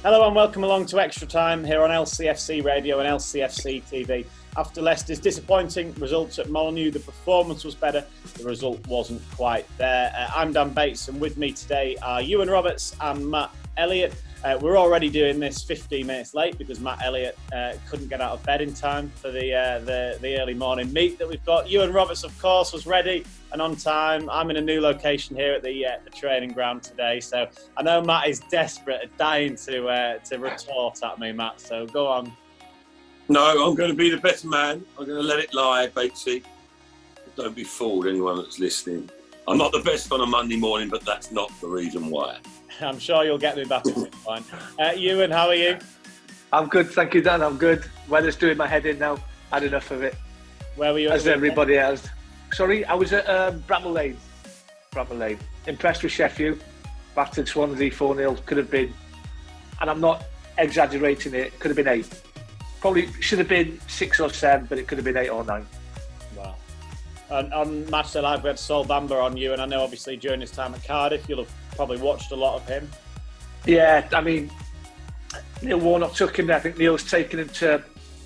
Hello and welcome along to Extra Time here on LCFC Radio and LCFC TV. After Leicester's disappointing results at Molineux, the performance was better, the result wasn't quite there. I'm Dan Bates and with me today are Iwan Roberts and Matt Elliott. We're already doing this 15 minutes late because Matt Elliott couldn't get out of bed in time for the early morning meet that we've got. Iwan Roberts, of course, was ready and on time. I'm in a new location here at the training ground today, so I know Matt is desperate, dying to retort at me, Matt. So go on. No, I'm going to be the better man. I'm going to let it lie, Batesy. Don't be fooled, anyone that's listening. I'm not the best on a Monday morning, but that's not the reason why. I'm sure you'll get me back at some point. Ewan, how are you? I'm good, thank you, Dan. I'm good. Weather's doing my head in now. Had enough of it. Where were you? As everybody has. Sorry, I was at Bramall Lane. Impressed with Sheffield. Battered Swansea 4-0. Could have been, and I'm not exaggerating it, could have been 8. Probably should have been 6 or 7, but it could have been 8 or 9. Wow. And on Match Day Live, we had Sol Bamba on you, and I know obviously during his time at Cardiff, you'll have probably watched a lot of him. Yeah, I mean, Neil Warnock took him there. I think Neil's taken him to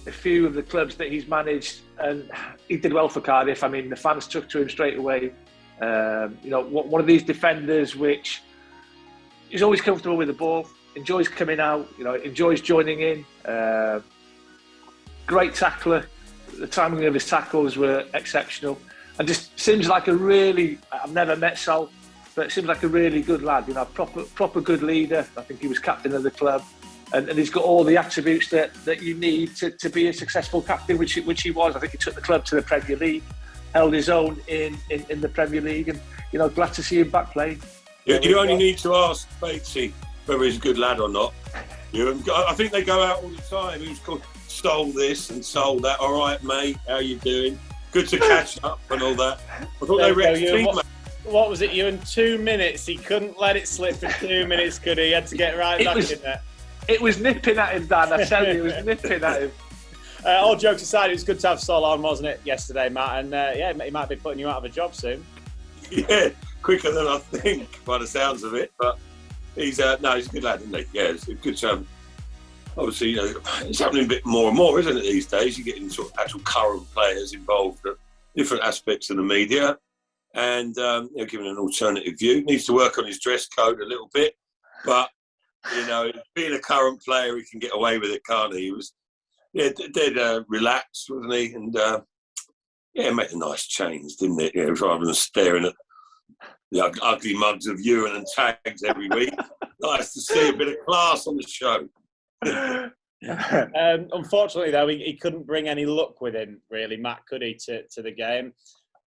a few of the clubs that he's managed, and he did well for Cardiff. I mean, the fans took to him straight away. One of these defenders which is always comfortable with the ball, enjoys coming out, enjoys joining in. Great tackler. The timing of his tackles were exceptional, and just seems like I've never met Sol, but it seems like a really good lad. Proper good leader. I think he was captain of the club, and he's got all the attributes that you need to be a successful captain, which he was. I think he took the club to the Premier League, held his own in the Premier League, and glad to see him back playing. You only need to ask Batesy whether he's a good lad or not. I think they go out all the time. Who's called Sol this and Sol that? All right, mate, how you doing? Good to catch up and all that. I thought they wrecked the team, mate. What was it, you in 2 minutes? He couldn't let it slip for 2 minutes, could he? He had to get right back in there. It was nipping at him, Dan. I tell you, it was nipping at him. All jokes aside, it was good to have Sol on, wasn't it, yesterday, Matt? And he might be putting you out of a job soon. Yeah, quicker than I think, by the sounds of it. But he's a good lad, isn't he? Yeah, it's good to have. Obviously, it's happening a bit more and more, isn't it, these days? You're getting sort of actual current players involved at different aspects of the media and giving an alternative view. Needs to work on his dress code a little bit, but, being a current player, he can get away with it, can't he? He was, dead relaxed, wasn't he? And, it made a nice change, didn't it? Rather than staring at the ugly mugs of Ewan and tags every week. Nice to see a bit of class on the show. Unfortunately, though, he couldn't bring any luck with him, really, Matt, could he, to the game?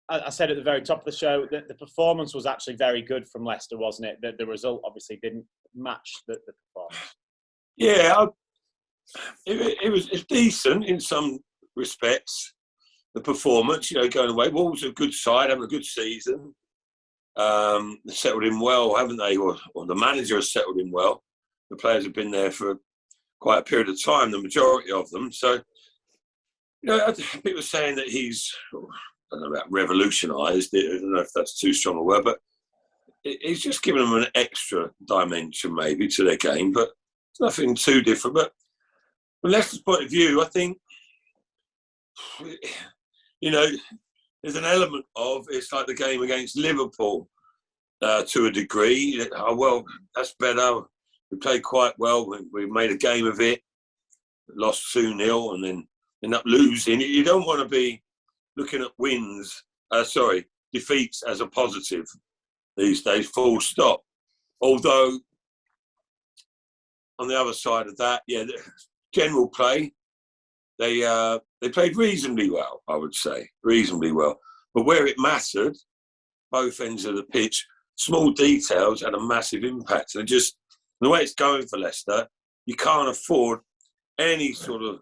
I said at the very top of the show that the performance was actually very good from Leicester, wasn't it? That the result obviously didn't match the performance. Yeah, it's decent in some respects, the performance, going away. Wolves are a good side, having a good season. They settled in well, haven't they? Or the manager has settled in well. The players have been there for quite a period of time, the majority of them. So, people saying that he's, I don't know about revolutionised, I don't know if that's too strong a word, but he's just given them an extra dimension maybe to their game, but it's nothing too different. But from Leicester's point of view, I think, there's an element of, it's like the game against Liverpool to a degree. Oh, well, that's better. We played quite well. We made a game of it, lost 2-0 and then end up losing. You don't want to be looking at defeats as a positive these days, full stop. Although, on the other side of that, the general play, they played reasonably well, I would say, reasonably well. But where it mattered, both ends of the pitch, small details had a massive impact. And just the way it's going for Leicester, you can't afford any sort of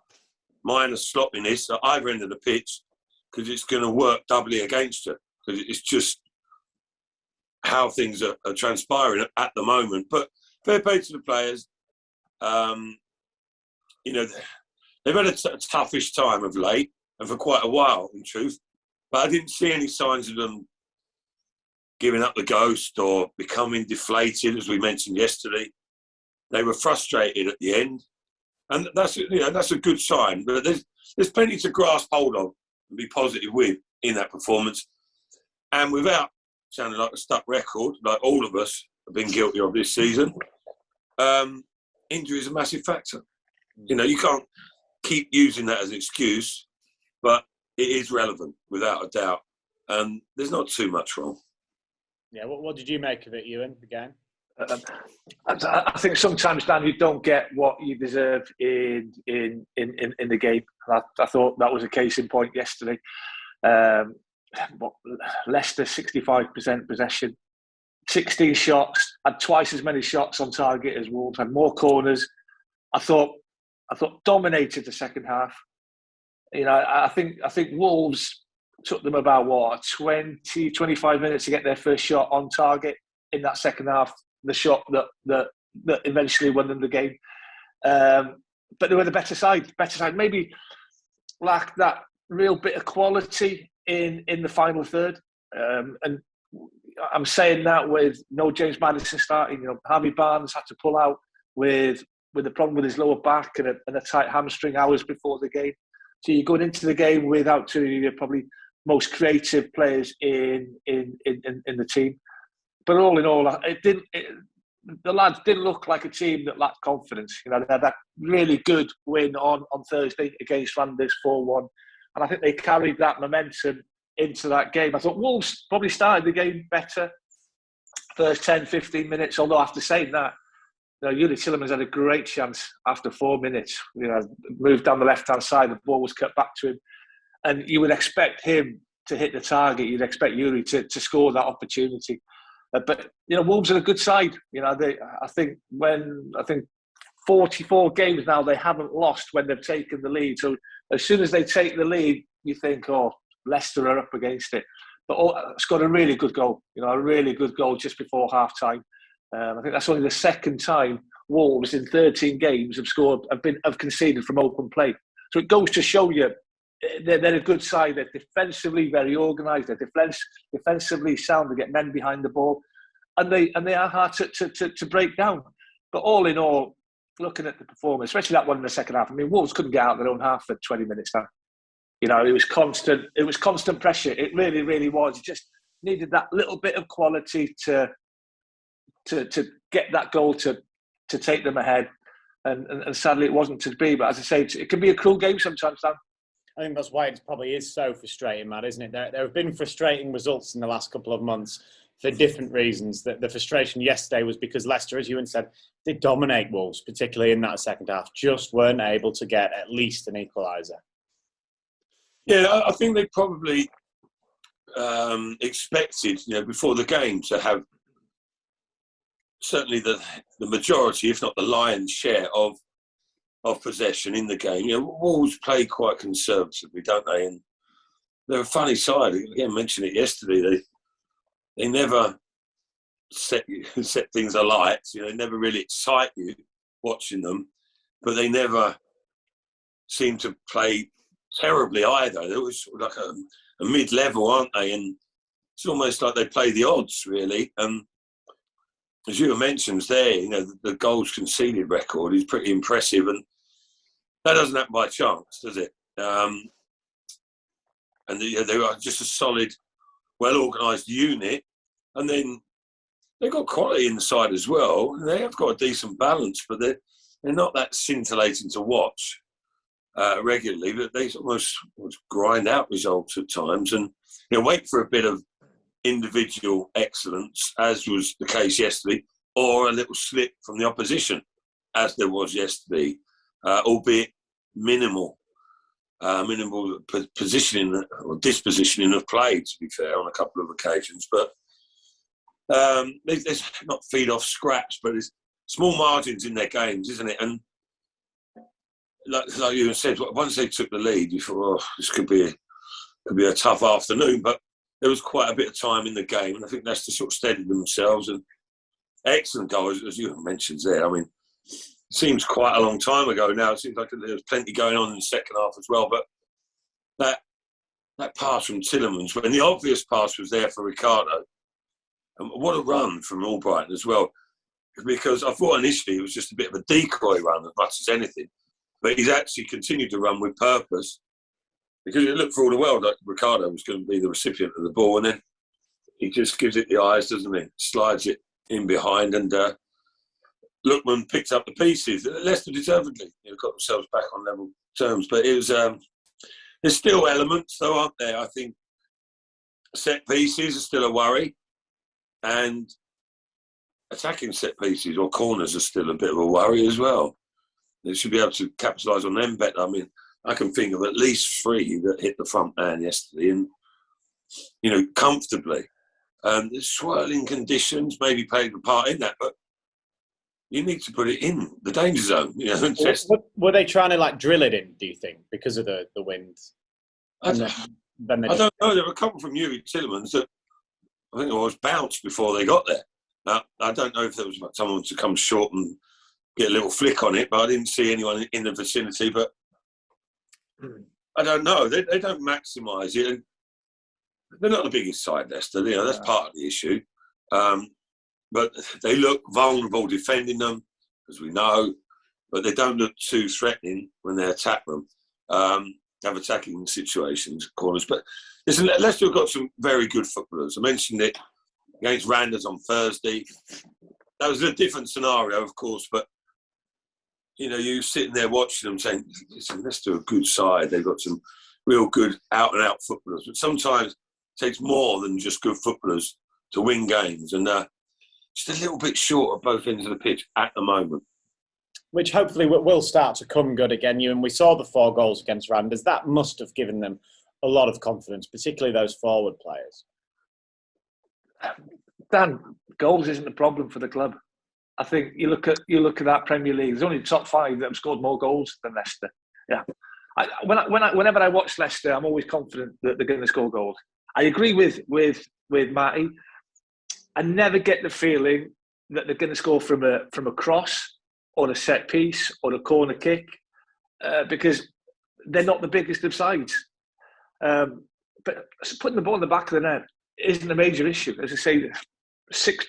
minor sloppiness at either end of the pitch because it's going to work doubly against you. Because it's just how things are transpiring at the moment. But fair play to the players. They've had a toughish time of late and for quite a while, in truth. But I didn't see any signs of them giving up the ghost or becoming deflated, as we mentioned yesterday. They were frustrated at the end, and that's a good sign. But there's plenty to grasp hold of and be positive with in that performance, and without sounding like a stuck record, like all of us have been guilty of this season. Injury is a massive factor. You can't keep using that as an excuse, but it is relevant without a doubt. And there's not too much wrong. Yeah, what did you make of it, Iwan, the game? I think sometimes, Dan, you don't get what you deserve in the game. I thought that was a case in point yesterday. Leicester 65% possession, 16 shots, had twice as many shots on target as Wolves, had more corners. I thought dominated the second half. I think Wolves took them about 20-25 minutes to get their first shot on target in that second half. The shot that eventually won them the game, but they were the better side. Maybe lacked that real bit of quality in the final third. And I'm saying that with no James Maddison starting. Harvey Barnes had to pull out with a problem with his lower back and a tight hamstring hours before the game. So you're going into the game without two of your probably most creative players in the team. But all in all, the lads didn't look like a team that lacked confidence. They had that really good win on Thursday against Randers 4-1. And I think they carried that momentum into that game. I thought Wolves probably started the game better, first 10, 15 minutes, although after saying that, Yuri Tillemans had a great chance after 4 minutes. Moved down the left-hand side, the ball was cut back to him. And you would expect him to hit the target. You'd expect Yuri to score that opportunity. But Wolves are a good side. I think 44 games now they haven't lost when they've taken the lead. So as soon as they take the lead, you think, Leicester are up against it. But scored a really good goal. A really good goal just before half time. I think that's only the second time Wolves in 13 games have conceded from open play. So it goes to show you they're a good side. They're defensively very organised. They're defensively sound. They get men behind the ball, and they are hard to break down. But all in all, looking at the performance, especially that one in the second half, Wolves couldn't get out of their own half for 20 minutes now. It was constant. It was constant pressure. It really, really was. You just needed that little bit of quality to get that goal to take them ahead. And sadly, it wasn't to be. But as I say, it can be a cruel game sometimes, Dan. I think that's why it probably is so frustrating, Matt, isn't it? There have been frustrating results in the last couple of months for different reasons. The frustration yesterday was because Leicester, as Ewan said, did dominate Wolves, particularly in that second half, just weren't able to get at least an equaliser. Yeah, I think they probably expected, before the game to have certainly the majority, if not the lion's share of possession in the game. Wolves play quite conservatively, don't they? And they're a funny side. Again, I mentioned it yesterday. They never set things alight. They never really excite you watching them, but they never seem to play terribly either. They're always sort of like a mid-level, aren't they? And it's almost like they play the odds, really. As you mentioned there, the goals conceded record is pretty impressive, and that doesn't happen by chance, does it? And they are just a solid, well-organised unit, and then they've got quality inside as well. They have got a decent balance, but they're not that scintillating to watch regularly. But they almost grind out results at times, and wait for a bit of individual excellence, as was the case yesterday, or a little slip from the opposition, as there was yesterday, albeit minimal positioning or dispositioning of play, to be fair, on a couple of occasions. But there's not feed off scraps, but there's small margins in their games, isn't it? And like you said, once they took the lead, you thought, this could be a tough afternoon. But there was quite a bit of time in the game, and I think that's to sort of steady themselves. And excellent goal, as you mentioned there. It seems quite a long time ago now. It seems like there was plenty going on in the second half as well. But that pass from Tillemans, when the obvious pass was there for Ricardo, and what a run from Albrighton as well. because I thought initially it was just a bit of a decoy run as much as anything. But he's actually continued to run with purpose, because it looked for all the world like Ricardo was going to be the recipient of the ball, and then he just gives it the eyes, doesn't he? Slides it in behind, and Lookman picked up the pieces. Leicester deservedly got themselves back on level terms. But it was there's still elements, though, aren't there? I think set pieces are still a worry, and attacking set pieces or corners are still a bit of a worry as well. They should be able to capitalise on them better. I mean, I can think of at least 3 that hit the front man yesterday, and comfortably. The swirling conditions maybe played a part in that, but you need to put it in the danger zone. Were they trying to drill it in? Do you think because of the wind? I don't know. There were a couple from Yuri Tillemans that I think it was bounced before they got there. Now, I don't know if there was someone to come short and get a little flick on it, but I didn't see anyone in the vicinity. But I don't know. They don't maximise it. They're not the biggest side, Leicester. That's part of the issue. But they look vulnerable defending them, as we know. But they don't look too threatening when they attack them. Have attacking situations, corners. But listen, Leicester have got some very good footballers. I mentioned it against Randers on Thursday. That was a different scenario, of course, but you sitting there watching them saying, listen, Leicester are a good side. They've got some real good out-and-out footballers. But sometimes it takes more than just good footballers to win games. And just a little bit short at both ends of the pitch at the moment. Which hopefully will start to come good again. And we saw the 4 goals against Randers. That must have given them a lot of confidence, particularly those forward players. Dan, goals isn't a problem for the club. I think you look at that Premier League. There's only the top 5 that have scored more goals than Leicester. Yeah, whenever I watch Leicester, I'm always confident that they're going to score goals. I agree with Matty. I never get the feeling that they're going to score from a cross or a set piece or a corner kick because they're not the biggest of sides. But putting the ball in the back of the net isn't a major issue. As I say, six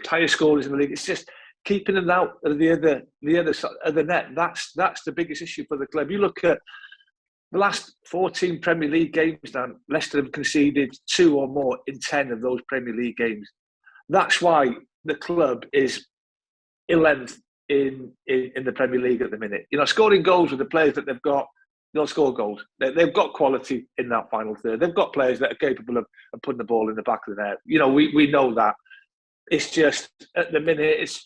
highest scorers in the league. It's just keeping them out of the other side of the net. That's the biggest issue for the club. You look at the last 14 Premier League games now, Leicester have conceded 2 or more in 10 of those Premier League games. That's why the club is 11th in the Premier League at the minute. Scoring goals with the players that they've got, they'll score goals. They've got quality in that final third. They've got players that are capable of putting the ball in the back of the net. We know that. It's just at the minute, it's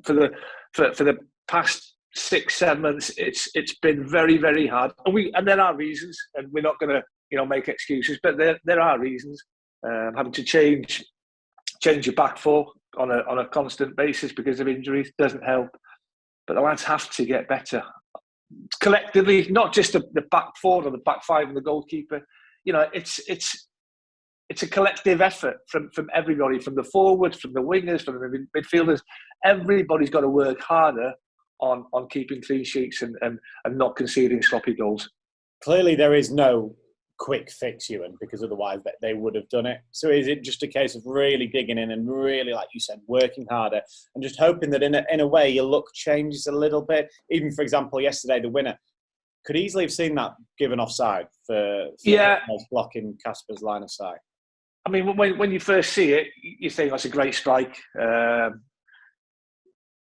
for the past 6-7 months, it's been very, very hard. And there are reasons, and we're not going to make excuses, but there are reasons. Having to change your back 4 on a constant basis because of injuries doesn't help. But the lads have to get better collectively, not just the back 4 or the back 5 and the goalkeeper. It's a collective effort from everybody, from the forwards, from the wingers, from the midfielders. Everybody's got to work harder on keeping clean sheets and not conceding sloppy goals. Clearly, there is no quick fix, Iwan, because otherwise they would have done it. So is it just a case of really digging in and really, like you said, working harder and just hoping that in a way your luck changes a little bit? Even, for example, yesterday, the winner could easily have seen that given offside for blocking Kasper's line of sight. I mean, when you first see it, you think that's a great strike.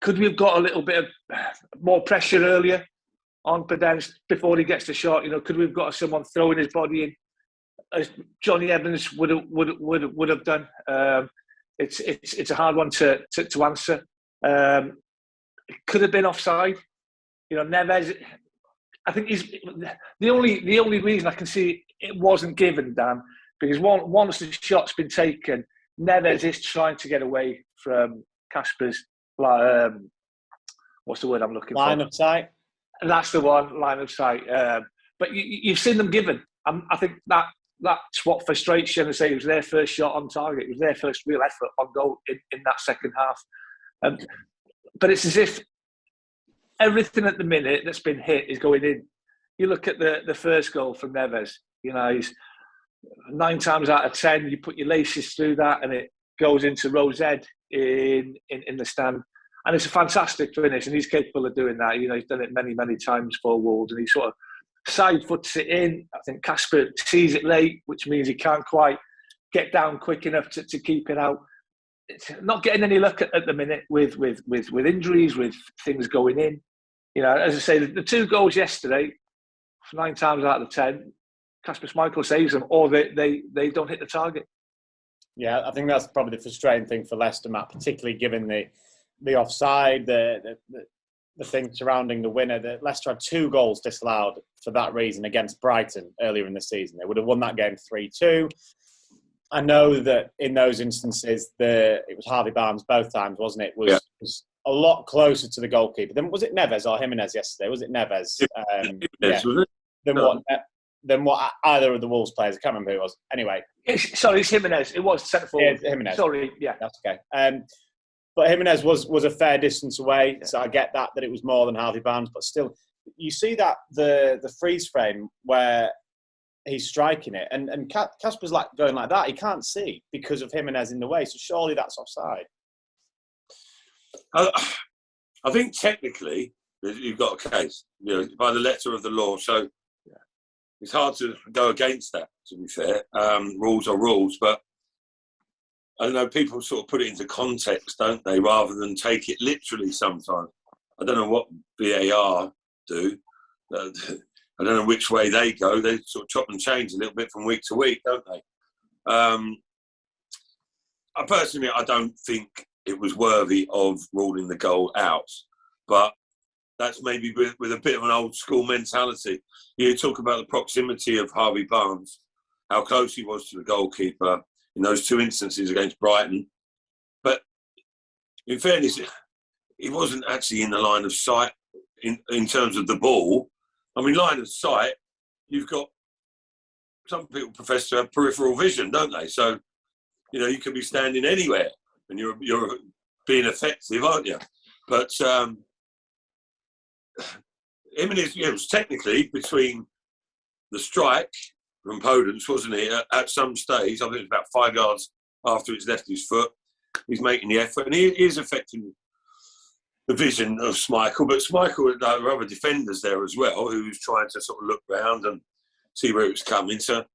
Could we have got a little bit of more pressure earlier on Pedence before he gets the shot? Could we have got someone throwing his body in, as Johnny Evans would have done? It's a hard one to answer. It could have been offside. Neves. I think he's the only reason I can see it wasn't given, Dan, because once the shot's been taken, Neves is trying to get away from Kasper's what's the word I'm looking for? Line of sight. And that's the one, line of sight. But you've seen them given. I think that's what frustrates you. And say it was their first shot on target. It was their first real effort on goal in that second half. But it's as if everything at the minute that's been hit is going in. You look at the first goal from Neves. He's 9 times out of 10, you put your laces through that and it goes into row Z in the stand. And it's a fantastic finish, and he's capable of doing that. You know, he's done it many, many times for Wolves, and he sort of side foots it in. I think Kasper sees it late, which means he can't quite get down quick enough to keep it out. It's not getting any luck at the minute with injuries, with things going in. You know, as I say, the 2 goals yesterday, 9 times out of 10, Kasper Schmeichel saves them, or they don't hit the target. Yeah, I think that's probably the frustrating thing for Leicester, Matt, particularly given the offside, the thing surrounding the winner. That Leicester had 2 goals disallowed for that reason against Brighton earlier in the season. They would have won that game 3-2. I know that in those instances, it was Harvey Barnes both times, wasn't it? Was a lot closer to the goalkeeper. Then was it Neves or Jimenez yesterday? Was it Neves? Yes, was it? Than what either of the Wolves players. I can't remember who it was. Anyway. It's Jimenez. It was centre forward. Yeah, Jimenez. Sorry, yeah. That's okay. But Jimenez was a fair distance away, so I get that it was more than Harvey Barnes. But still, you see that the freeze frame where he's striking it, and Kasper's like going like that. He can't see because of Jimenez in the way. So surely that's offside. I think technically you've got a case, you know, by the letter of the law. So it's hard to go against that, to be fair. Rules are rules, but I don't know, people sort of put it into context, don't they, rather than take it literally sometimes. I don't know what VAR do. I don't know which way they go. They sort of chop and change a little bit from week to week, don't they? I personally don't think it was worthy of ruling the goal out, but that's maybe with a bit of an old school mentality. You talk about the proximity of Harvey Barnes, how close he was to the goalkeeper in those 2 instances against Brighton. But in fairness, he wasn't actually in the line of sight in terms of the ball. I mean, line of sight, you've got, some people profess to have peripheral vision, don't they? So, you know, you could be standing anywhere and you're being effective, aren't you? But Jimenez, it was technically between the strike from Podence, wasn't he? At some stage, I think it was about 5 yards after it's left his foot. He's making the effort, and he is affecting the vision of Schmeichel. But Schmeichel, there were other defenders there as well, who was trying to sort of look round and see where it was coming. So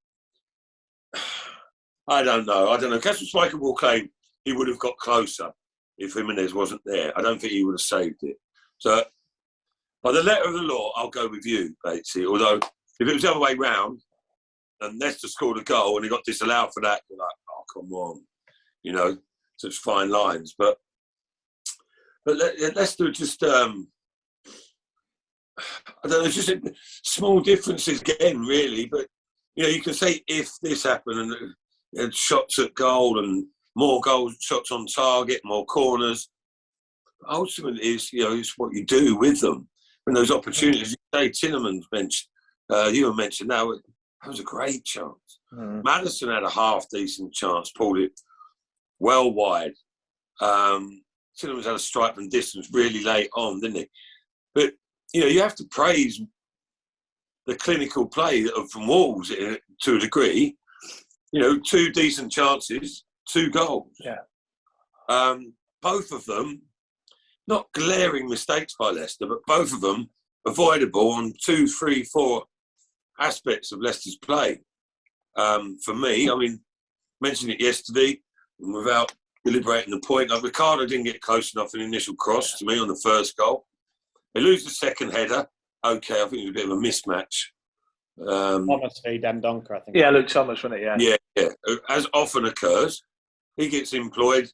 I don't know. Kasper Schmeichel will claim he would have got closer if Jimenez wasn't there. I don't think he would have saved it. So by the letter of the law, I'll go with you, Batesy. Although if it was the other way round and Leicester scored a goal and he got disallowed for that, you're like, oh, come on. You know, such fine lines. But Leicester just, I don't know, just small differences again, really. But, you know, you can say if this happened and shots at goal and more goals, shots on target, more corners. Ultimately, it's what you do with them. When those opportunities, you say Tielemans mentioned, you mentioned that was a great chance. Maddison had a half-decent chance, pulled it well wide. Tielemans had a strike from distance really late on, didn't he? But, you know, you have to praise the clinical play from Wolves to a degree. You know, 2 decent chances, 2 goals. Yeah. Both of them, not glaring mistakes by Leicester, but both of them avoidable on 2, 3, 4 aspects of Leicester's play. For me, I mean, mentioned it yesterday, and without deliberating the point, like Ricardo didn't get close enough in the initial cross to me on the first goal. They lose the second header. Okay, I think it was a bit of a mismatch. Thomas v. Dendoncker, I think. Yeah, Luke Thomas, wasn't it? Yeah. Yeah. As often occurs, he gets employed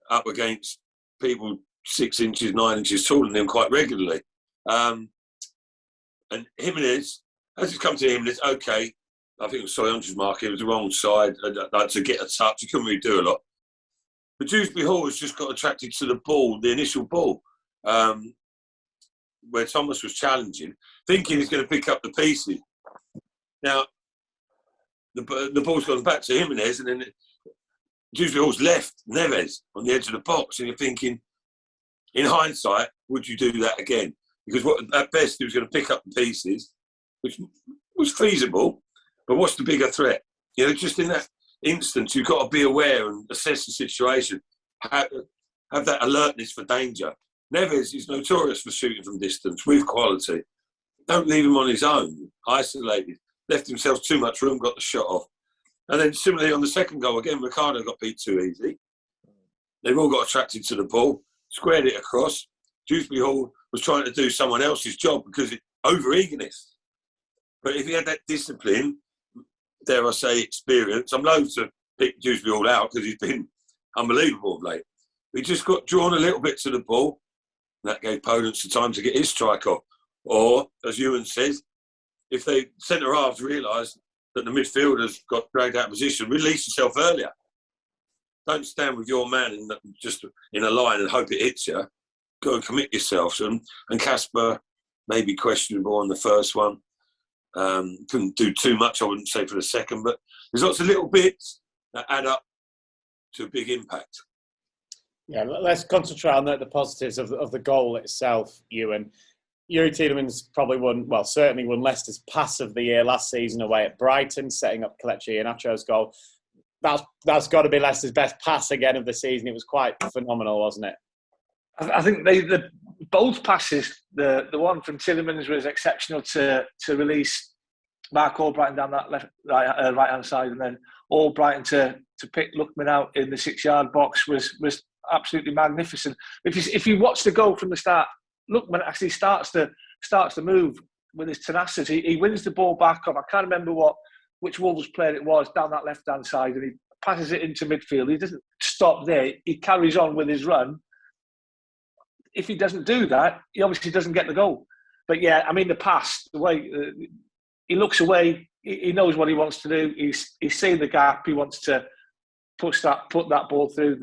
up against people 6 inches, 9 inches taller than him quite regularly. And Jimenez, as it's come to Jimenez, okay, I think it was Soyuncu's mark, it was the wrong side to get a touch. He couldn't really do a lot. But Dewsbury Hall has just got attracted to the ball, the initial ball, where Thomas was challenging, thinking he's going to pick up the pieces. Now, the ball's gone back to Jimenez, and then Dewsbury Hall's left Neves on the edge of the box, and you're thinking, in hindsight, would you do that again? Because at best he was going to pick up the pieces, which was feasible, but what's the bigger threat? You know, just in that instance, you've got to be aware and assess the situation, have that alertness for danger. Neves is notorious for shooting from distance with quality. Don't leave him on his own, isolated. Left himself too much room, got the shot off. And then similarly on the second goal, again, Ricardo got beat too easy. They've all got attracted to the ball, squared it across. Dewsbury Hall was trying to do someone else's job because of over-eagerness. But if he had that discipline, dare I say experience, I'm loath to pick Dewsbury Hall out because he's been unbelievable of late. He just got drawn a little bit to the ball. That gave Podence the time to get his strike off. Or, as Iwan says, if the centre-halves realise that the midfielders got dragged out of position, release yourself earlier. Don't stand with your man just in a line and hope it hits you. Go and commit yourself. And Kasper may be questionable on the first one. Couldn't do too much, I wouldn't say, for the second. But there's lots of little bits that add up to a big impact. Yeah, let's concentrate on the positives of the goal itself, Iwan. Youri Tielemans certainly won Leicester's pass of the year last season away at Brighton, setting up Kelechi Iheanacho's goal. That's got to be Leicester's best pass again of the season. It was quite phenomenal, wasn't it? I think both passes, the one from Tielemans was exceptional to release Mark Albrighton down that right hand side, and then Albrighton to pick Lookman out in the 6-yard box was absolutely magnificent. If you watch the goal from the start, Lookman actually starts to move with his tenacity. He wins the ball back off. I can't remember which Wolves player it was down that left-hand side, and he passes it into midfield. He doesn't stop there. He carries on with his run. If he doesn't do that, he obviously doesn't get the goal. But yeah, I mean, the pass, the way he looks away, he knows what he wants to do. He's seen the gap. He wants to put that ball through.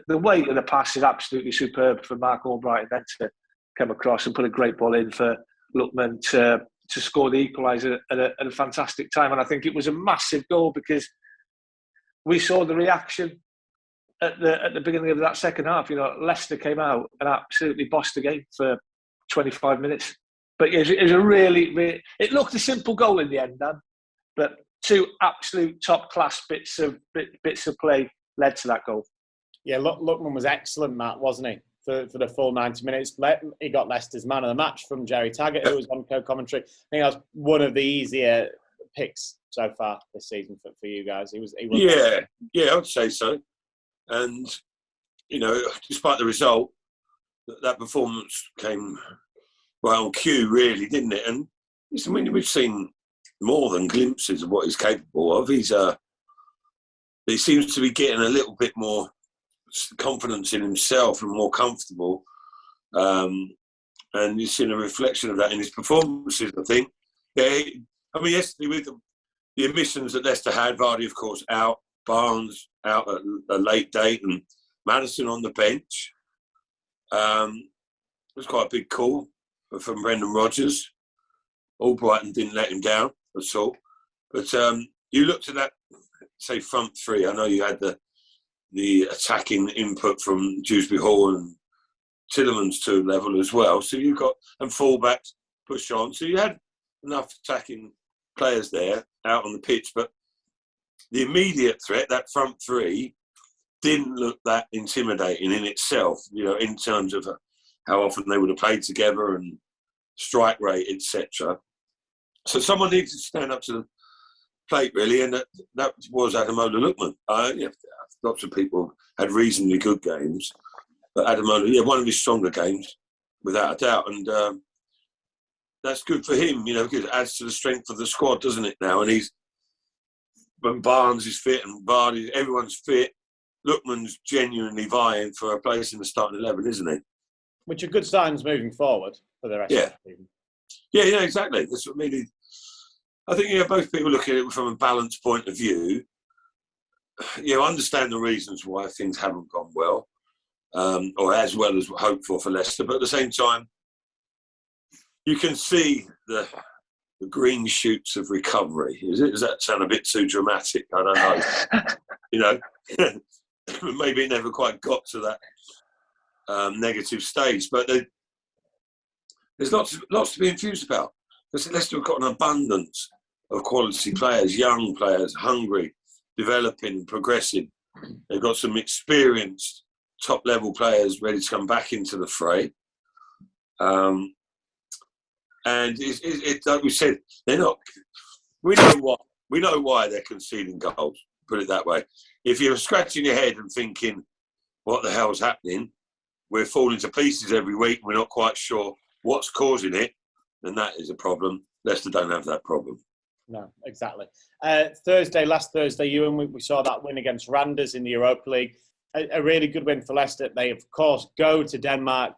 The weight of the pass is absolutely superb for Mark Albrighton then to come across and put a great ball in for Lookman to score the equaliser at a fantastic time. And I think it was a massive goal because we saw the reaction at the beginning of that second half. Leicester came out and absolutely bossed the game for 25 minutes. But it was a really, it looked a simple goal in the end, Dan, but two absolute top-class bits of play led to that goal. Yeah, Lookman was excellent, Matt, wasn't he? For the full 90 minutes. He got Leicester's man of the match from Jerry Taggart, who was on co-commentary. I think that was one of the easier picks so far this season for you guys. He was I would say so. And, despite the result, that performance came right on cue, really, didn't it? And we've seen more than glimpses of what he's capable of. He seems to be getting a little bit more confidence in himself and more comfortable. And you've seen a reflection of that in his performances, I think. Yeah, yesterday with the omissions that Leicester had, Vardy, of course, out, Barnes out at a late date, and Maddison on the bench. It was quite a big call from Brendan Rodgers. Albrighton didn't let him down at all. But you looked at that, say, front three. I know you had the attacking input from Dewsbury Hall and Tielemans to a level as well. So you've got, and fullbacks push on. So you had enough attacking players there out on the pitch. But the immediate threat, that front three, didn't look that intimidating in itself, in terms of how often they would have played together and strike rate, etc. So someone needs to stand up to the plate, really, and that was Ademola Lookman. Lots of people had reasonably good games, but Ademola, one of his stronger games, without a doubt, and that's good for him, because it adds to the strength of the squad, doesn't it, now? And when Barnes is fit and Vardy, everyone's fit, Lookman's genuinely vying for a place in the starting 11, isn't he? Which are good signs moving forward for the rest of the season. Yeah, exactly. That's what I mean. I think both people look at it from a balanced point of view. Understand the reasons why things haven't gone well, or as well as hoped for Leicester. But at the same time, you can see the green shoots of recovery. Does that sound a bit too dramatic? I don't know. Maybe it never quite got to that negative stage. But there's lots to be enthused about. Because Leicester have got an abundance of quality players, young players, hungry, developing, progressing. They've got some experienced, top-level players ready to come back into the fray. And it's like we said, they're not. We know why they're conceding goals. Put it that way. If you're scratching your head and thinking, "What the hell's happening? We're falling to pieces every week. We're not quite sure what's causing it," then that is a problem. Leicester don't have that problem. No, exactly. Last Thursday, Ewan, we saw that win against Randers in the Europa League. A really good win for Leicester. They, of course, go to Denmark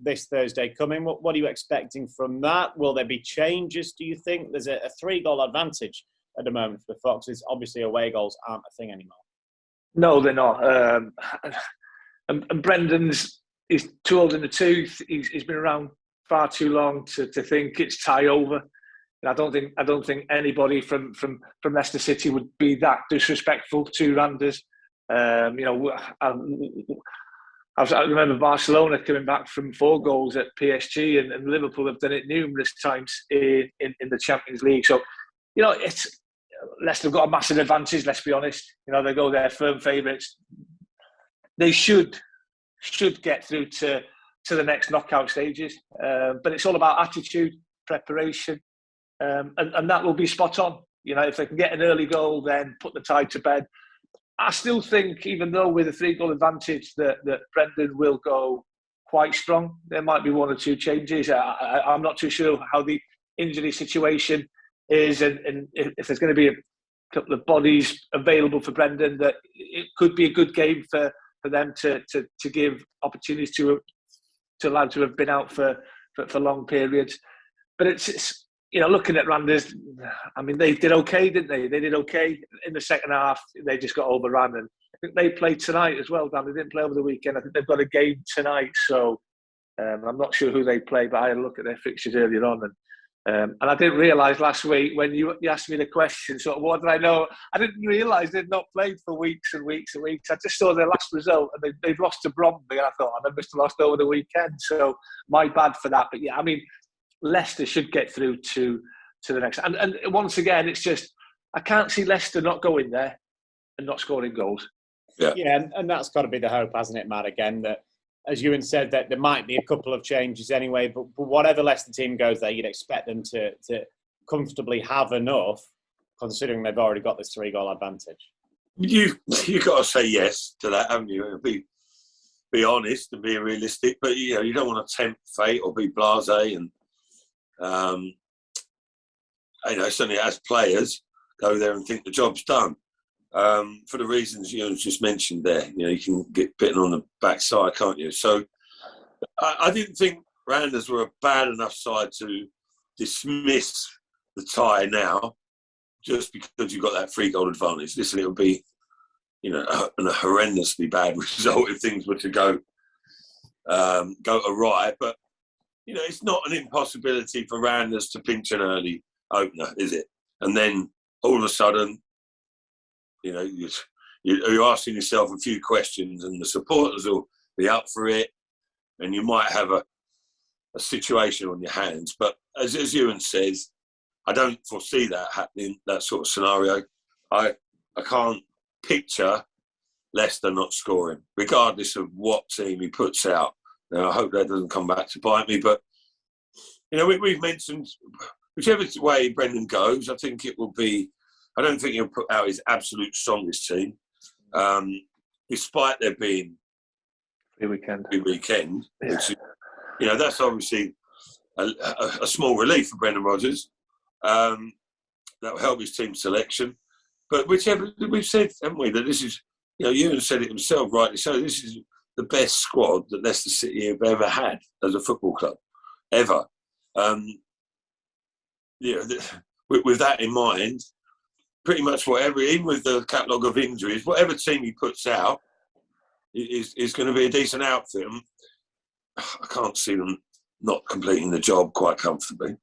this Thursday coming. What are you expecting from that? Will there be changes, do you think? There's a 3-goal advantage at the moment for the Foxes. Obviously, away goals aren't a thing anymore. No, they're not. And Brendan's he's too old in the tooth. He's been around far too long to think it's tie over. And I don't think anybody from Leicester City would be that disrespectful to Randers. I remember Barcelona coming back from 4 goals at PSG, and Liverpool have done it numerous times in the Champions League. So, Leicester have got a massive advantage. Let's be honest. They go there firm favourites. They should get through to the next knockout stages. But it's all about attitude, preparation, and that will be spot on. If they can get an early goal, then put the tie to bed. I still think, even though with a 3-goal advantage, that Brendan will go quite strong. There might be 1 or 2 changes. I'm not too sure how the injury situation is, and if there's going to be a couple of bodies available for Brendan, that it could be a good game for them to give opportunities to lads who have been out for long periods. But it's looking at Randers, I mean, they did okay, didn't they? They did okay in the second half. They just got overrun, and I think they played tonight as well, Dan. They didn't play over the weekend. I think they've got a game tonight, so I'm not sure who they play, but I had a look at their fixtures earlier on, and I didn't realise last week when you asked me the question, sort of, what did I know? I didn't realise they'd not played for weeks and weeks and weeks. I just saw their last result, and they've lost to Bromley, and I thought, they must have lost over the weekend, so my bad for that. But yeah, I mean, Leicester should get through to the next. And once again, it's just, I can't see Leicester not going there and not scoring goals. Yeah, and that's got to be the hope, hasn't it, Matt? Again, that, as Ewan said, that there might be a couple of changes anyway, but whatever Leicester team goes there, you'd expect them to comfortably have enough, considering they've already got this 3-goal advantage. You've got to say yes to that, haven't you? Be honest and be realistic, but you don't want to tempt fate or be blasé and certainly as players go there and think the job's done for the reasons you just mentioned there. You can get bitten on the backside, can't you? So I didn't think Randers were a bad enough side to dismiss the tie now just because you've got that 3-goal advantage. Listen, it would be a horrendously bad result if things were to go awry, but it's not an impossibility for Randers to pinch an early opener, is it? And then all of a sudden, you're asking yourself a few questions, and the supporters will be up for it, and you might have a situation on your hands. But as Ewan says, I don't foresee that happening, that sort of scenario. I can't picture Leicester not scoring, regardless of what team he puts out. Now, I hope that doesn't come back to bite me, but we've mentioned whichever way Brendan goes, I think it will be. I don't think he'll put out his absolute strongest team, despite there being a weekend. Yeah. Which, that's obviously a small relief for Brendan Rodgers. That will help his team selection. But whichever we've said, haven't we, that this is, Ewan said it himself, rightly so. This is the best squad that Leicester City have ever had as a football club, ever. With that in mind, pretty much whatever, even with the catalogue of injuries, whatever team he puts out is going to be a decent outfit. I can't see them not completing the job quite comfortably.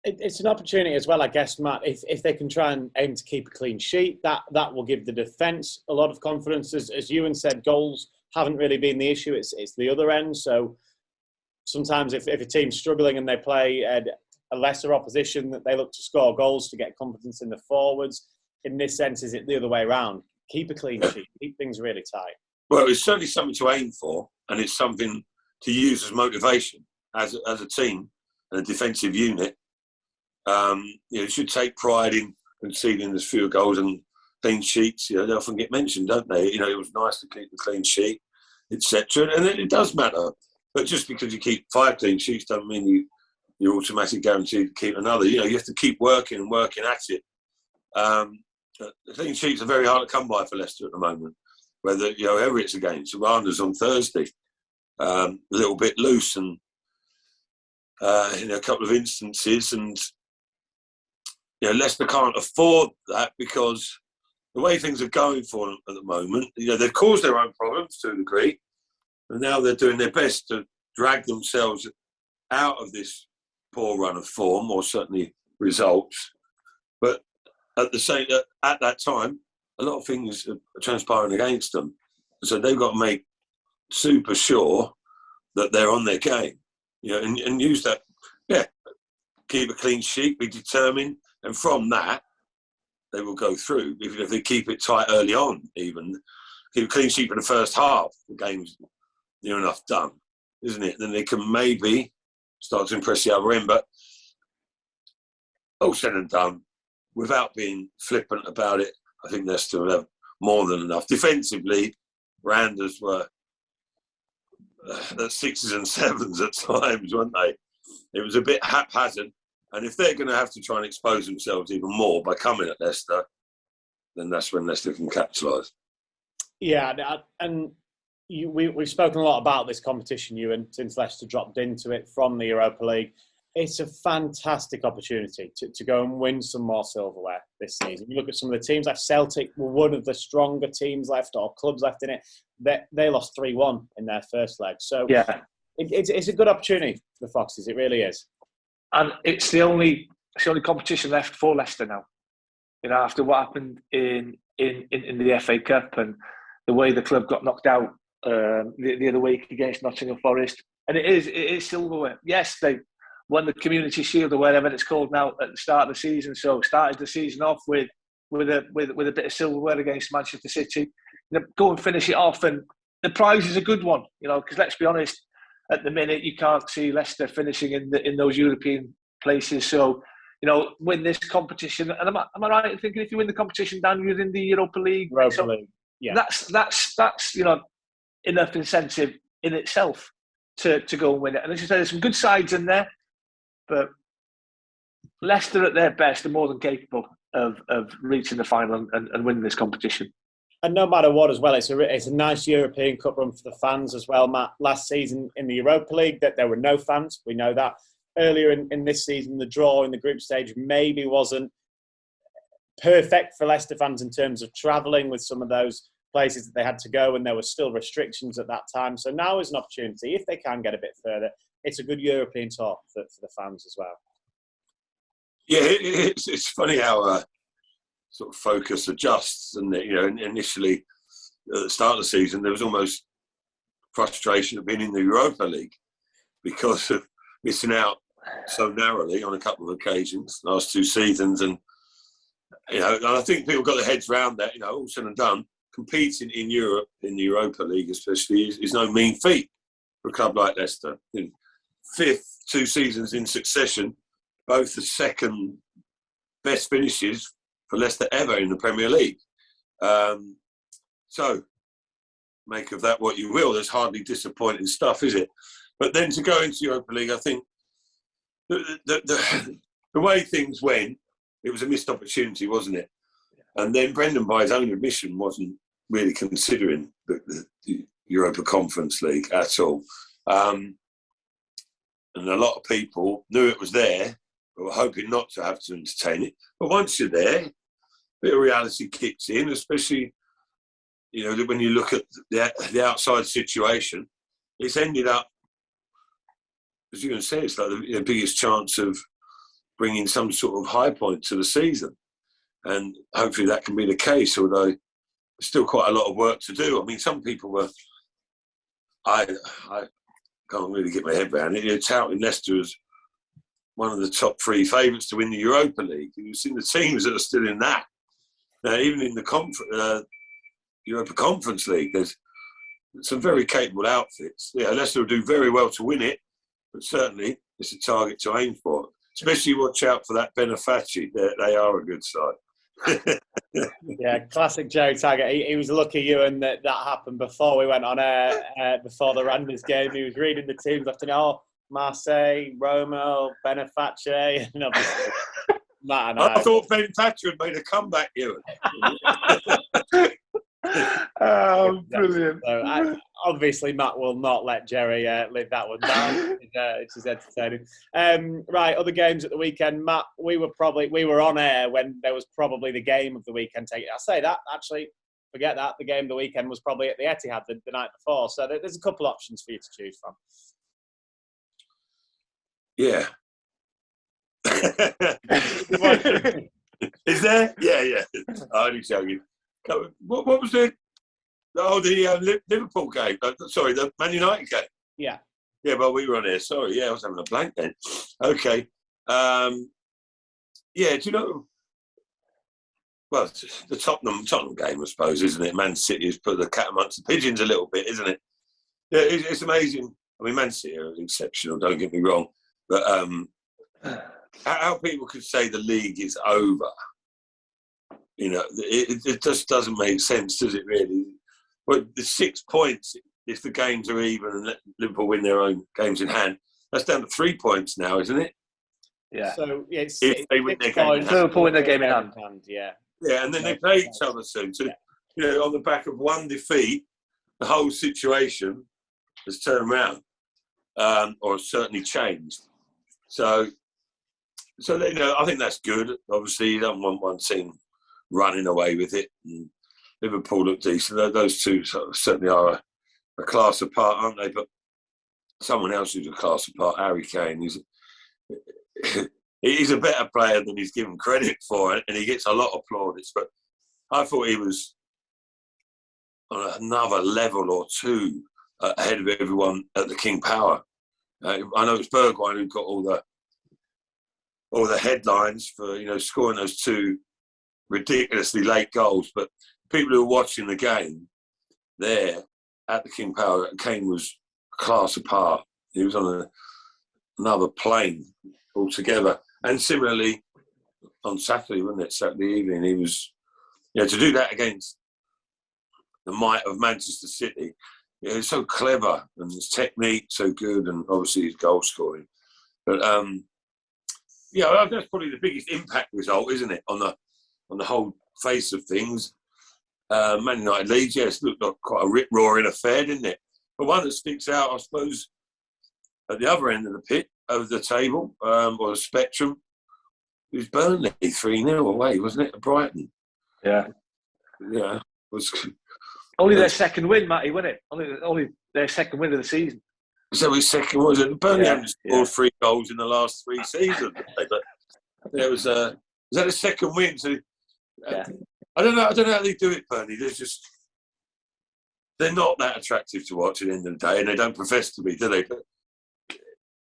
It's an opportunity as well, I guess, Matt. If they can try and aim to keep a clean sheet, that will give the defence a lot of confidence. As Ewan said, goals haven't really been the issue. It's the other end. So sometimes if a team's struggling and they play a lesser opposition, that they look to score goals to get confidence in the forwards. In this sense, is it the other way around? Keep a clean sheet. Keep things really tight. Well, it's certainly something to aim for, and it's something to use as motivation. as a team and a defensive unit, should take pride in conceding as few goals and clean sheets. They often get mentioned, don't they? It was nice to keep the clean sheet, etc. And it does matter. But just because you keep 5 clean sheets doesn't mean you're automatically guaranteed to keep another. You have to keep working and working at it. The clean sheets are very hard to come by for Leicester at the moment. Whether whoever it's against, Randers on Thursday, a little bit loose and in a couple of instances, and Leicester can't afford that because the way things are going for them at the moment, they've caused their own problems to a degree, and now they're doing their best to drag themselves out of this poor run of form, or certainly results. But at that time, a lot of things are transpiring against them, so they've got to make super sure that they're on their game, and use that. Keep a clean sheet, be determined, and from that they will go through. Even if they keep it tight early on, even keep a clean sheet for the first half, the game's near enough done, isn't it? Then they can maybe start to impress the other end. But all said and done, without being flippant about it, I think they still have more than enough. Defensively, Randers were at 6s and 7s at times, weren't they? It was a bit haphazard. And if they're going to have to try and expose themselves even more by coming at Leicester, then that's when Leicester can capitalise. Yeah, and we've spoken a lot about this competition, Ewan, since Leicester dropped into it from the Europa League. It's a fantastic opportunity to go and win some more silverware this season. You look at some of the teams, like Celtic were one of the stronger teams left, or clubs left in it. They lost 3-1 in their first leg. So yeah, it's a good opportunity for the Foxes. It really is. And it's the only competition left for Leicester now. After what happened in the FA Cup and the way the club got knocked out the other week against Nottingham Forest, and it is silverware. Yes, they won the Community Shield or whatever it's called now at the start of the season. So started the season off with a bit of silverware against Manchester City. Go and finish it off, and the prize is a good one. Because let's be honest, at the minute you can't see Leicester finishing in those European places. So win this competition. And am I right in thinking if you win the competition, Dan, you're in the Europa League? League. Yeah. That's enough incentive in itself to go and win it. And as you say, there's some good sides in there, but Leicester at their best are more than capable of reaching the final and winning this competition. And no matter what as well, it's a nice European Cup run for the fans as well, Matt. Last season in the Europa League, that there were no fans. We know that. Earlier in this season, the draw in the group stage maybe wasn't perfect for Leicester fans in terms of travelling with some of those places that they had to go, and there were still restrictions at that time. So now is an opportunity, if they can get a bit further. It's a good European tour for the fans as well. Yeah, it's funny how sort of focus adjusts, and initially at the start of the season there was almost frustration of being in the Europa League because of missing out so narrowly on a couple of occasions last 2 seasons, and and I think people got their heads around that. All said and done, competing in Europe in the Europa League especially is no mean feat for a club like Leicester. 5th 2 seasons in succession, both the second best finishes for Leicester ever in the Premier League. So make of that what you will. There's hardly disappointing stuff, is it? But then to go into Europa League, I think the way things went, it was a missed opportunity, wasn't it? And then Brendan, by his own admission, wasn't really considering the Europa Conference League at all. And a lot of people knew it was there, but were hoping not to have to entertain it. But once you're there, a bit of reality kicks in, especially, when you look at the outside situation. It's ended up, as you can say, it's like the biggest chance of bringing some sort of high point to the season. And hopefully that can be the case, although there's still quite a lot of work to do. I mean, some people were, I can't really get my head around it, touting Leicester as one of the top 3 favourites to win the Europa League. You've seen the teams that are still in that. Now, even in the Europa Conference League, there's some very capable outfits. Leicester will do very well to win it, but certainly it's a target to aim for. Especially watch out for that Benefaci. They are a good side. Yeah, classic Jerry Taggart. He was lucky, Ewan, that happened before we went on air, before the Randers game. He was reading the teams left and Marseille, Roma, Benefaci, and obviously Matt and I thought Benefaci had made a comeback, Ewan. Oh, brilliant. So obviously, Matt will not let Jerry live that one down. It's just entertaining. Right, other games at the weekend. Matt, we were on air when there was probably the game of the weekend. I say that, actually, forget that. The game of the weekend was probably at the Etihad the night before. So there's a couple options for you to choose from. Yeah. Is there? Yeah. I'm only joking. What was the Liverpool game? Sorry, the Man United game. Yeah. Yeah, well, we were on there. Sorry, I was having a blank then. Okay. Yeah, do you know? Well, it's the Tottenham game, I suppose, isn't it? Man City has put the cat amongst the pigeons a little bit, isn't it? Yeah, it's amazing. I mean, Man City are exceptional. Don't get me wrong, but how people could say the league is over. You know, it just doesn't make sense, does it, really? Well, the 6 points, if the games are even and let Liverpool win their own games in hand, that's down to 3 points now, isn't it? Yeah. So if they win their game in hand. Liverpool win their game in hand. Yeah. Yeah, and then they play each other soon. So, you know, on the back of one defeat, the whole situation has turned around, or certainly changed. So, you know, I think that's good. Obviously, you don't want one team running away with it. And Liverpool look decent. Those two certainly are a class apart, aren't they? But someone else who's a class apart, Harry Kane, he's a better player than he's given credit for, and he gets a lot of plaudits. But I thought he was on another level or two ahead of everyone at the King Power. I know it's Bergwijn who got all the headlines for, you know, scoring those two ridiculously late goals, but people who were watching the game there at the King Power, Kane was a class apart. He was on another plane altogether. And similarly, on Saturday, wasn't it? Saturday evening, he was, you know, to do that against the might of Manchester City. You know, he's so clever and his technique so good, and obviously his goal scoring. But yeah, that's probably the biggest impact result, isn't it, on the whole face of things. Man United Leeds, yes, looked like quite a rip-roaring affair, didn't it? But one that sticks out, I suppose, at the other end of the pit, of the table, or the spectrum, it was Burnley 3-0 away, wasn't it, at Brighton? Yeah. Yeah. Was only their second win, Matty, wasn't it? Only their second win of the season. So his second, was it? Burnley haven't scored 3 goals in the last 3 seasons. But there was that a second win? So, I don't know how they do it, Burnley. They're not that attractive to watch at the end of the day, and they don't profess to be, do they? But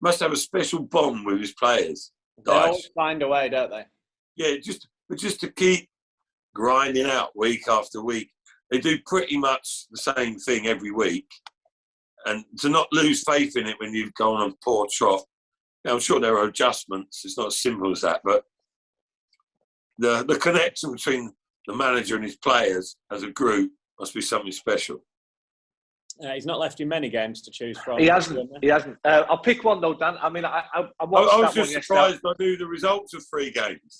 must have a special bond with his players. They always find a way, don't they? Yeah, just to keep grinding out week after week. They do pretty much the same thing every week, and to not lose faith in it when you've gone on a poor trot. Now, I'm sure there are adjustments. It's not as simple as that, but the connection between the manager and his players as a group must be something special. He's not left you many games to choose from. He hasn't. I'll pick one though, Dan. I mean, I watched I was that just surprised I knew the results of 3 games.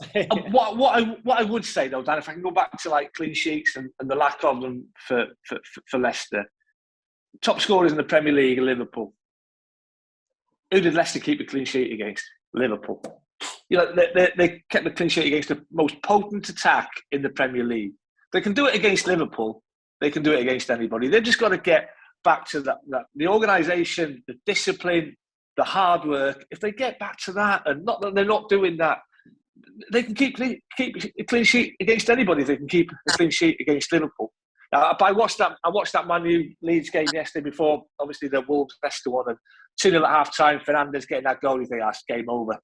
What I would say though, Dan, if I can go back to like clean sheets and the lack of them for Leicester, top scorers in the Premier League are Liverpool. Who did Leicester keep a clean sheet against? Liverpool. You know, they kept the clean sheet against the most potent attack in the Premier League. They can do it against Liverpool. They can do it against anybody. They've just got to get back to that the organisation, the discipline, the hard work. If they get back to that, and not that they're not doing that, they can keep a clean sheet against anybody. They can keep a clean sheet against Liverpool. Now, I watched that Man U Leeds game yesterday before, obviously, the Wolves-Leicester one, and 2-0 at half-time, Fernandes getting that goal, you think, that's game over.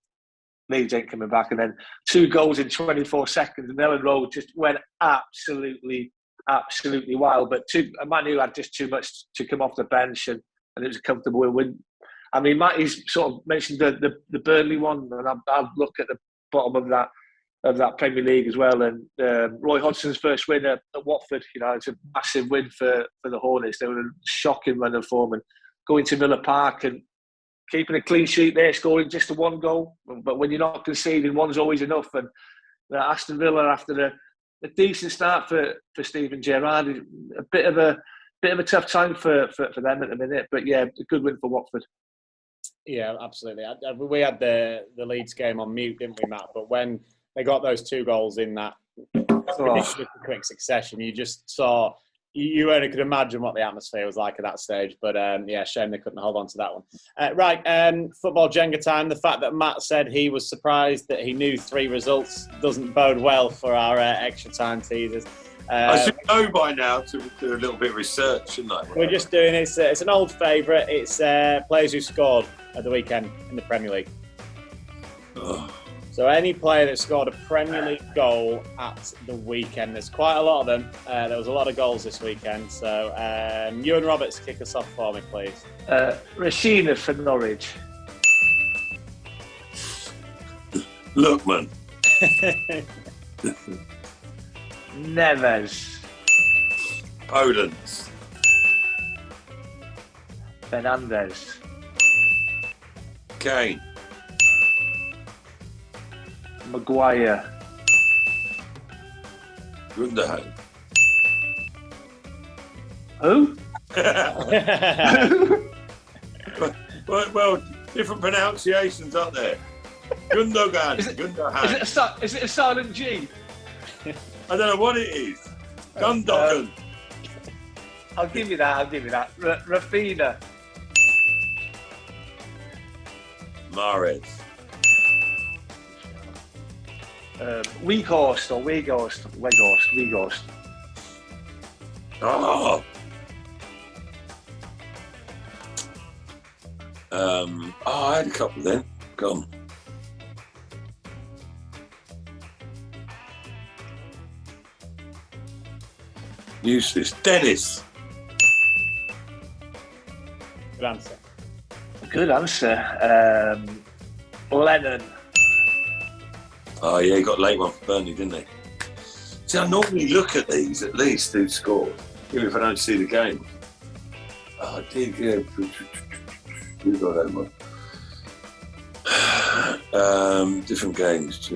Leeds ain't coming back. And then 2 goals in 24 seconds, and Ellen Road just went absolutely wild. But Man U had just too much to come off the bench, and it was a comfortable win. I mean, Matty's sort of mentioned the Burnley one, and I've looked at the bottom of that Premier League as well. And Roy Hodgson's first win at Watford, it's a massive win for the Hornets. They were a shocking run of form, and going to Miller Park and keeping a clean sheet there, scoring just the one goal. But when you're not conceding, one's always enough. And Aston Villa, after a decent start for Steven Gerrard, a bit of a tough time for them at the minute. But yeah, a good win for Watford. Yeah, absolutely. We had the Leeds game on mute, didn't we, Matt? But when they got those 2 goals in that ridiculously quick succession, you just saw, you only could imagine what the atmosphere was like at that stage. But yeah, shame they couldn't hold on to that one. Right, football Jenga time. The fact that Matt said he was surprised that he knew 3 results doesn't bode well for our extra time teasers. I should know by now to do a little bit of research, shouldn't I? We're just doing it. It's an old favourite. It's players who scored at the weekend in the Premier League. Oh. So any player that scored a Premier League goal at the weekend, there's quite a lot of them. There was a lot of goals this weekend. So Ewan Roberts, kick us off for me, please. Rashina for Norwich. Lookman. Neves. Podence. Fernandes. Kane. Maguire. Gundogan. Who? well, different pronunciations, aren't there? Gundogan. Gundogan. Is it a silent G? I don't know what it is. Gundogan. I'll give you that. Rafina. Mahrez. Weghorst. Oh. I had a couple then. Go on. Useless. Dennis. Good answer. Lennon. Oh, yeah, he got a late one for Burnley, didn't he? See, I normally look at these at least who scored, even if I don't see the game. Oh, I did, yeah. Who got that one? Different games.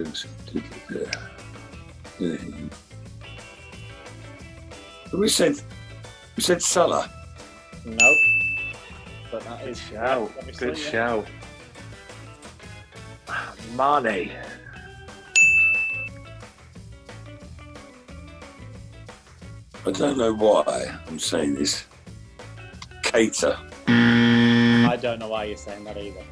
We said Salah. No. But that is Good shout. Mane. I don't know why I'm saying this. Cater. I don't know why you're saying that either.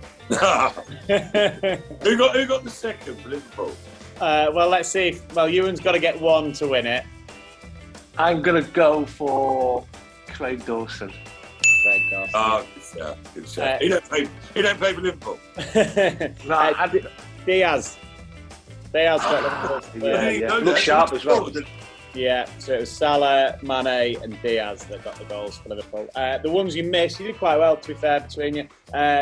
Who got the second for Liverpool? Well, let's see. Ewan's got to get 1 to win it. I'm going to go for Craig Dawson. Oh, good shout. He don't play for Liverpool. Diaz got Liverpool. Yeah. Look sharp as well. Yeah, so it was Salah, Mane and Diaz that got the goals for Liverpool. The ones you missed, you did quite well, to be fair, between you.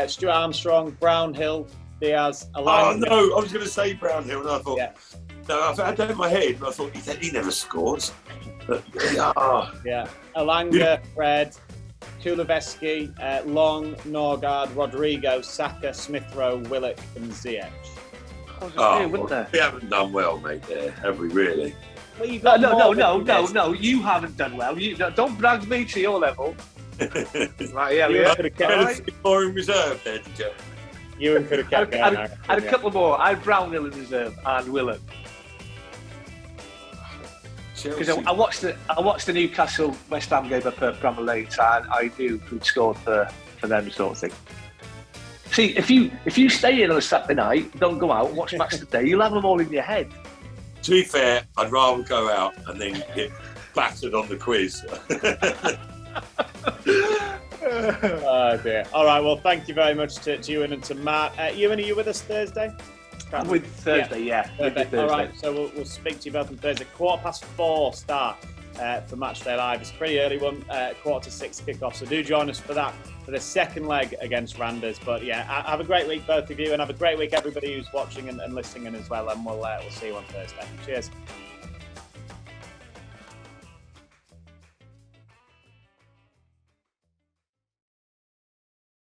Stuart Armstrong, Brownhill, Diaz, Alanga. Oh, no, I was going to say Brownhill, and I thought, no, I had that in my head, but I thought he never scores. But, yeah, Alanga, Fred, Kuleveski, Long, Norgard, Rodrigo, Saka, Smith Rowe, Willock and Ziyech. We haven't done well, mate, there, have we really? Well, no, you haven't done well. Don't brag me to your level. Right, yeah, could have kept more in reserve there, did you? Ewan could have kept going. I had a couple more. I had Brownhill in reserve and Willock. Because I watched the Newcastle West Ham game up at Bramall Lane, and I knew who'd scored for them, sort of thing. See, if you stay in on a Saturday night, don't go out, watch match today, you'll have them all in your head. To be fair, I'd rather go out and then get battered on the quiz. Oh dear. All right, well, thank you very much to Ewan and to Matt. Ewan, are you with us Thursday? With Thursday, yeah. All right, so we'll speak to you both on Thursday. 4:15 start for Matchday Live. It's a pretty early one, 5:45 kickoff. So do join us for that, for the second leg against Randers. But yeah, have a great week, both of you, and have a great week, everybody who's watching and listening in as well. And we'll see you on Thursday. Cheers.